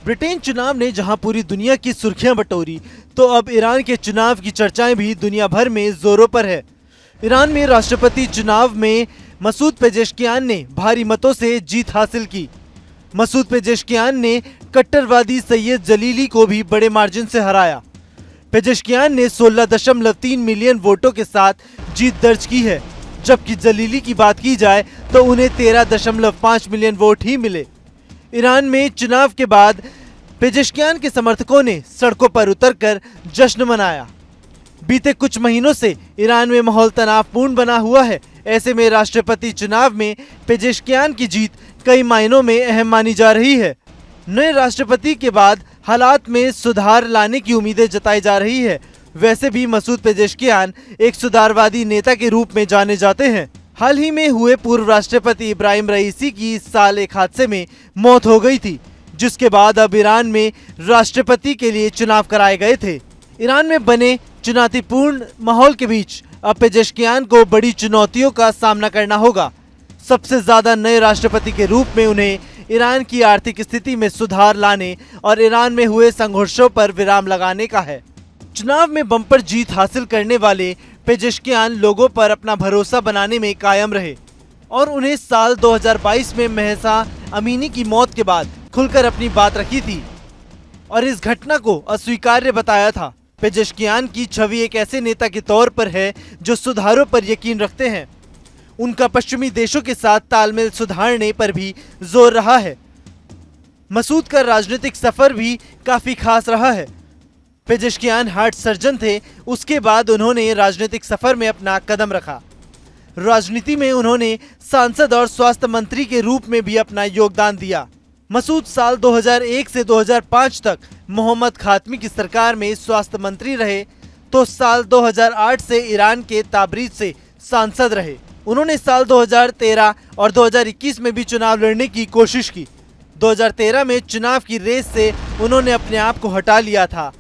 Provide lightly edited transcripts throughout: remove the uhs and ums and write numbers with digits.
Britain चुनाव ने जहां पूरी दुनिया की सुर्खियां बटोरी, तो अब ईरान के चुनाव की चर्चाएं भी दुनिया भर में जोरों पर है। ईरान में राष्ट्रपति चुनाव में मसूद पेजेश्कियान ने भारी मतों से जीत हासिल की। मसूद पेजेश्कियान ने कट्टरवादी सैयद जलीली को भी बड़े मार्जिन से हराया। पेजेश्कियान ने 16.3 मिलियन वोटों के साथ जीत दर्ज की है, जबकि जलीली की बात की जाए तो उन्हें 13.5 मिलियन वोट ही मिले। ईरान में चुनाव के बाद पेजेश्कियान के समर्थकों ने सड़कों पर उतरकर जश्न मनाया। बीते कुछ महीनों से ईरान में माहौल तनावपूर्ण बना हुआ है। ऐसे में राष्ट्रपति चुनाव में पेजेश्कियान की जीत कई मायनों में अहम मानी जा रही है। नए राष्ट्रपति के बाद हालात में सुधार लाने की उम्मीदें जताई जा रही है। वैसे भी मसूद पेजेश्कियान एक सुधारवादी नेता के रूप में जाने जाते हैं। हाल ही में हुए पूर्व राष्ट्रपति इब्राहिम रईसी की इस साल एक हादसे में मौत हो गई थी, जिसके बाद अब ईरान में राष्ट्रपति के लिए चुनाव कराए गए थे। ईरान में बने चुनौतीपूर्ण माहौल के बीच अब पेजेश्कियान को बड़ी चुनौतियों का सामना करना होगा। सबसे ज्यादा नए राष्ट्रपति के रूप में उन्हें ईरान की आर्थिक स्थिति में सुधार लाने और ईरान में हुए संघर्षों पर विराम लगाने का है। चुनाव में बम्पर जीत हासिल करने वाले पेजेश्कियान लोगों पर अपना भरोसा बनाने में कायम रहे और उन्हें साल 2022 में महसा अमीनी की मौत के बाद खुलकर अपनी बात रखी थी और इस घटना को अस्वीकार्य बताया था। पेजेश्कियान की छवि एक ऐसे नेता के तौर पर है जो सुधारों पर यकीन रखते हैं। उनका पश्चिमी देशों के साथ तालमेल सुधारने पर भी जोर रहा है। मसूद का राजनीतिक सफर भी काफी खास रहा है। पेजेश्कियान हार्ट सर्जन थे, उसके बाद उन्होंने राजनीतिक सफर में अपना कदम रखा। राजनीति में उन्होंने सांसद और स्वास्थ्य मंत्री के रूप में भी अपना योगदान दिया। मसूद साल 2001 से 2005 तक मोहम्मद खातमी की सरकार में स्वास्थ्य मंत्री रहे, तो साल 2008 से ईरान के ताबरीज से सांसद रहे। उन्होंने साल 2013 और 2021 में भी चुनाव लड़ने की कोशिश की। 2013 में चुनाव की रेस से उन्होंने अपने आप को हटा लिया था,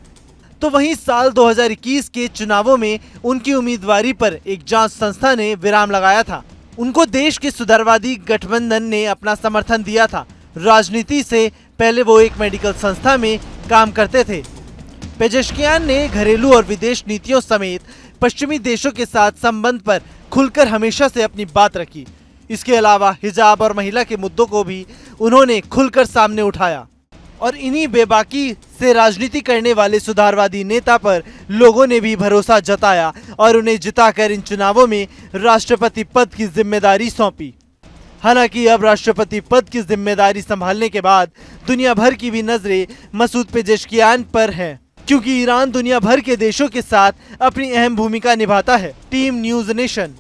तो वहीं साल 2021 के चुनावों में उनकी उम्मीदवारी पर एक जांच संस्था ने विराम लगाया था। उनको देश के सुधारवादी गठबंधन ने अपना समर्थन दिया था। राजनीति से पहले वो एक मेडिकल संस्था में काम करते थे। पेजेश्कियान ने घरेलू और विदेश नीतियों समेत पश्चिमी देशों के साथ संबंध पर खुलकर हमेशा से अपनी बात रखी। इसके अलावा हिजाब और महिला के मुद्दों को भी उन्होंने खुलकर सामने उठाया और इन्हीं बेबाकी से राजनीति करने वाले सुधारवादी नेता पर लोगों ने भी भरोसा जताया और उन्हें जिताकर इन चुनावों में राष्ट्रपति पद की जिम्मेदारी सौंपी। हालांकि अब राष्ट्रपति पद की जिम्मेदारी संभालने के बाद दुनिया भर की भी नजरें मसूद पेजेश्कियान पर हैं, क्योंकि ईरान दुनिया भर के देशों के साथ अपनी अहम भूमिका निभाता है। Team news nation.